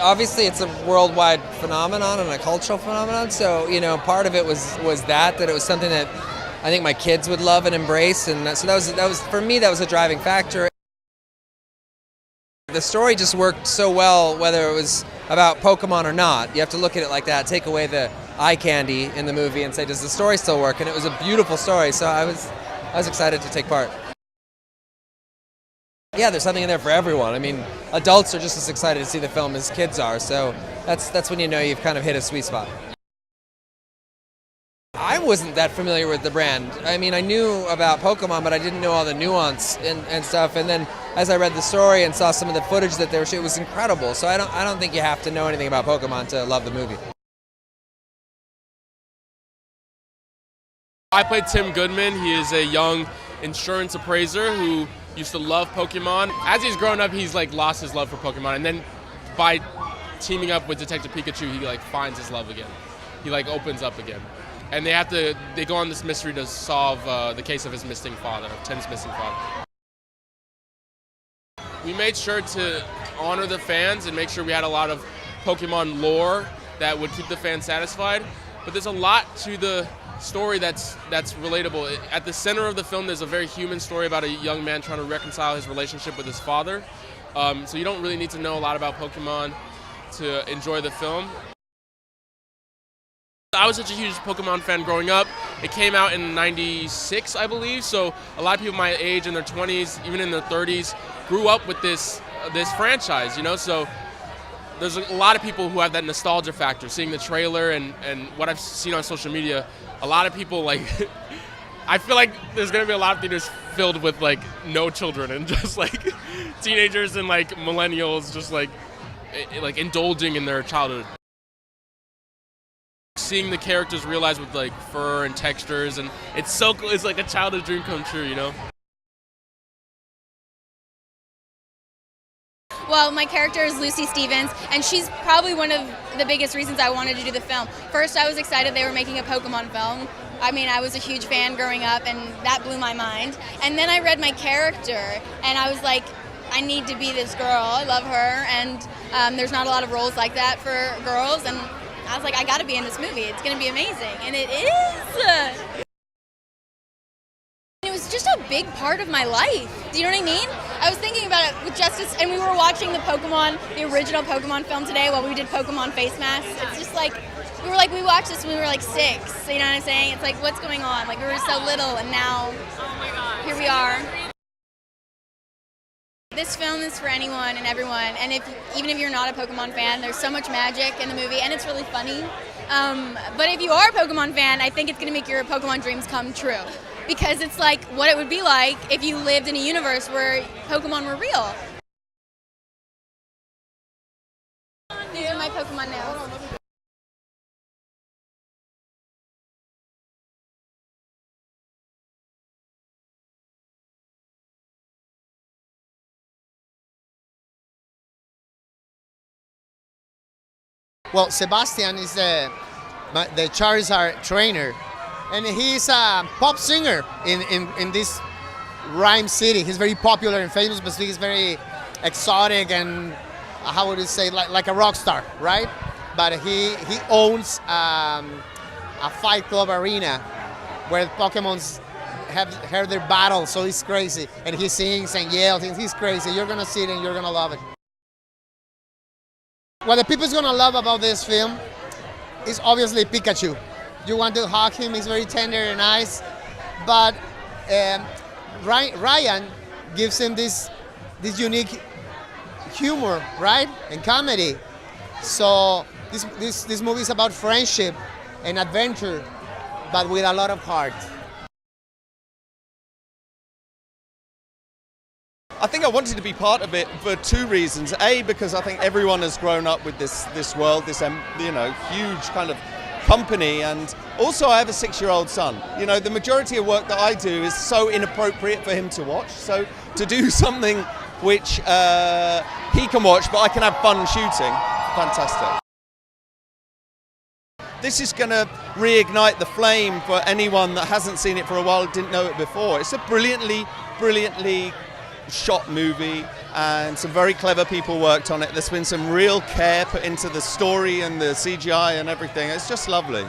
Obviously, it's a worldwide phenomenon and a cultural phenomenon. So, part of it was that it was something that I think my kids would love and embrace, and so that was for me. That was a driving factor. The story just worked so well, whether it was about Pokemon or not. You have to look at it like that. Take away the eye candy in the movie and say, does the story still work? And it was a beautiful story. So I was excited to take part. Yeah, there's something in there for everyone. I mean, adults are just as excited to see the film as kids are, so that's when you know you've kind of hit a sweet spot. I wasn't that familiar with the brand. I mean, I knew about Pokemon, but I didn't know all the nuance and stuff. And then as I read the story and saw some of the footage that they were shooting, it was incredible. So I don't think you have to know anything about Pokemon to love the movie. I played Tim Goodman. He is a young insurance appraiser who used to love Pokemon. As he's grown up, he's lost his love for Pokemon, and then by teaming up with Detective Pikachu, he finds his love again. He opens up again, and they go on this mystery to solve the case of his missing father, of Tim's missing father. We made sure to honor the fans and make sure we had a lot of Pokemon lore that would keep the fans satisfied, but there's a lot to the story that's relatable. At the center of the film, there's a very human story about a young man trying to reconcile his relationship with his father. So you don't really need to know a lot about Pokemon to enjoy the film. I was such a huge Pokemon fan growing up. It came out in '96, I believe, so a lot of people my age in their 20s, even in their 30s, grew up with this franchise, so there's a lot of people who have that nostalgia factor, seeing the trailer and what I've seen on social media. A lot of people I feel like there's gonna be a lot of theaters filled with no children and just teenagers and millennials just indulging in their childhood. Seeing the characters realized with fur and textures, and it's so cool. It's like a childhood dream come true, Well, my character is Lucy Stevens, and she's probably one of the biggest reasons I wanted to do the film. First, I was excited they were making a Pokemon film. I mean, I was a huge fan growing up, and that blew my mind. And then I read my character, and I was like, I need to be this girl. I love her, and there's not a lot of roles like that for girls, and I was like, I gotta be in this movie. It's gonna be amazing, and it is! It was just a big part of my life. Do you know what I mean? I was thinking about it with Justice, and we were watching the original Pokemon film today while we did Pokemon face masks. It's just we watched this when we were 6, you know what I'm saying? It's what's going on? We were so little, and now, here we are. This film is for anyone and everyone, and even if you're not a Pokemon fan, there's so much magic in the movie, and it's really funny. But if you are a Pokemon fan, I think it's going to make your Pokemon dreams come true. Because it's what it would be like if you lived in a universe where Pokemon were real. These are my Pokemon nails. Well, Sebastian is the Charizard trainer, and he's a pop singer in this Ryme City. He's very popular and famous, but he's very exotic and, how would you say, like a rock star, right? But he owns a fight club arena where Pokemons have their battles, so he's crazy. And he sings and yells, and he's crazy. You're gonna see it and you're gonna love it. What the people's gonna love about this film is obviously Pikachu. You want to hug him, he's very tender and nice, but Ryan gives him this unique humor, right, and comedy. So this movie is about friendship and adventure, but with a lot of heart. I think I wanted to be part of it for 2 reasons. A, because I think everyone has grown up with this world, this huge kind of company, and also I have a 6-year-old son. You know, the majority of work that I do is so inappropriate for him to watch, so to do something which he can watch but I can have fun shooting, fantastic. This is going to reignite the flame for anyone that hasn't seen it for a while, didn't know it before. It's a brilliantly shot movie, and some very clever people worked on it. There's been some real care put into the story and the CGI and everything. It's just lovely.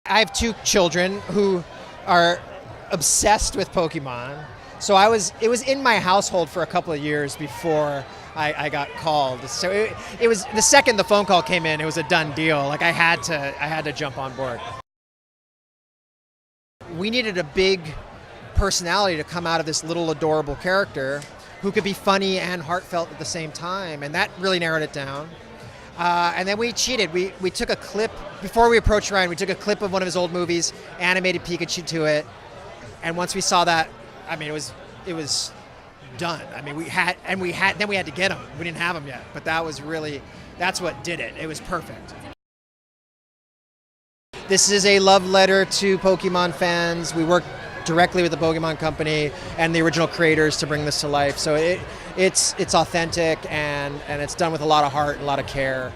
I have 2 children who are obsessed with Pokemon. So it was in my household for a couple of years before I got called. So it was the second the phone call came in, it was a done deal. Like I had to jump on board. We needed a big personality to come out of this little adorable character who could be funny and heartfelt at the same time, and that really narrowed it down. And then we cheated. We took a clip, before we approached Ryan, we took a clip of one of his old movies, animated Pikachu to it, and once we saw that, I mean, it was done. I mean, then we had to get him. We didn't have him yet, but that's what did it. It was perfect. This is a love letter to Pokemon fans. We work directly with the Pokemon Company and the original creators to bring this to life. So it's authentic and it's done with a lot of heart and a lot of care.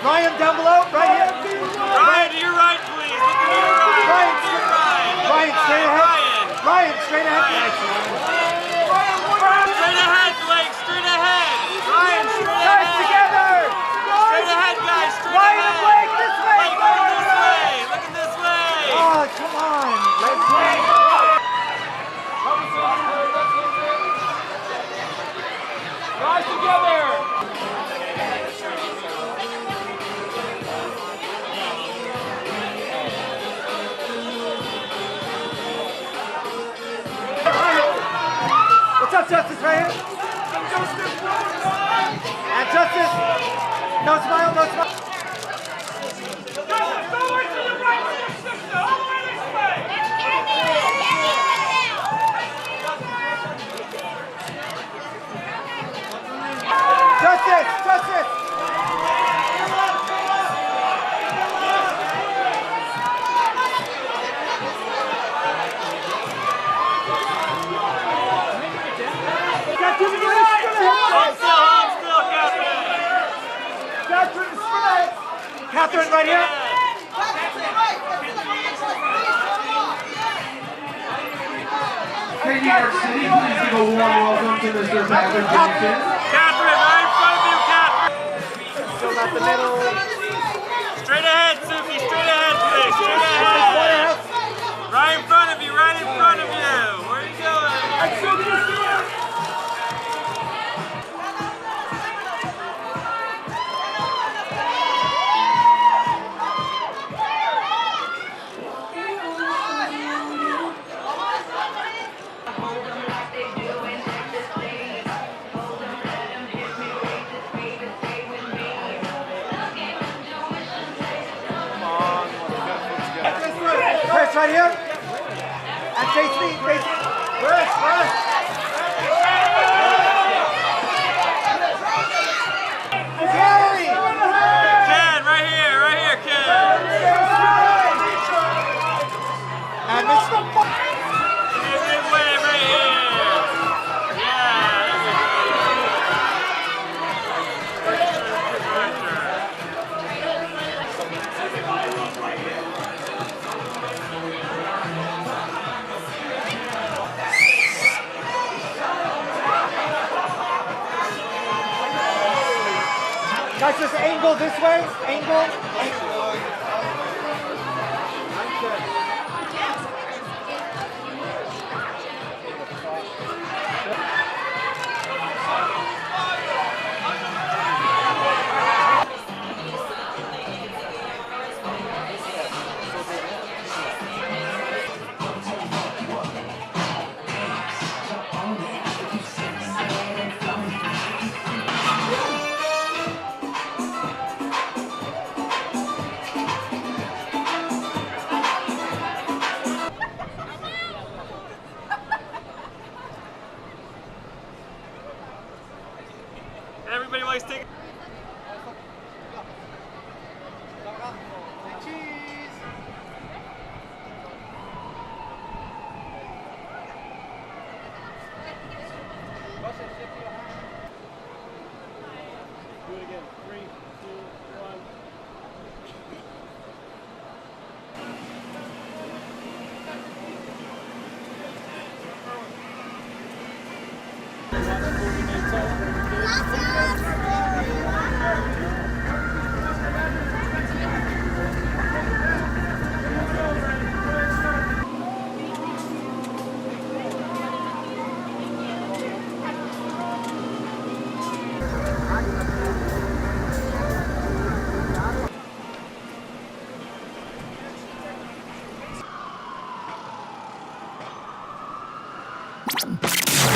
Ryan, down below, right here. Ryan, to your right, please. Look to your right. Ryan, to your right. Ryan, straight ahead. Ryan, straight ahead. Straight ahead, Blake, straight ahead. Ryan, straight ahead. Guys, together. Straight ahead, guys, straight ahead. Ryan and Blake, this way. Blake, look this way. Look at this way. Oh, come on. Let's play. Guys, together. What's up, Justice, right here? And Justice, no smile, no smile. Justice, go right to the right with your sister, all the way this way. Justice, Justice. Catherine, right here. New York City, please give a warm welcome to Mr. Patrick Johnson. Catherine, right in front of you, Catherine. Still not the middle. Straight ahead, Suki. Straight ahead, please. Straight ahead. Right in front of you. Right in front of you. Where are you going? Chris, right here. And face me, face me. Chris, Chris. Gary! Ken, right here, Ken. And Mr. Give way right here. Guys, just angle this way. Angle. guys take. Do it again. 3, 2, 1.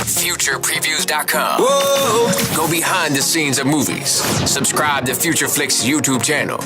FuturePreviews.com. Whoa! Go behind the scenes of movies. Subscribe to Future Flicks YouTube channel.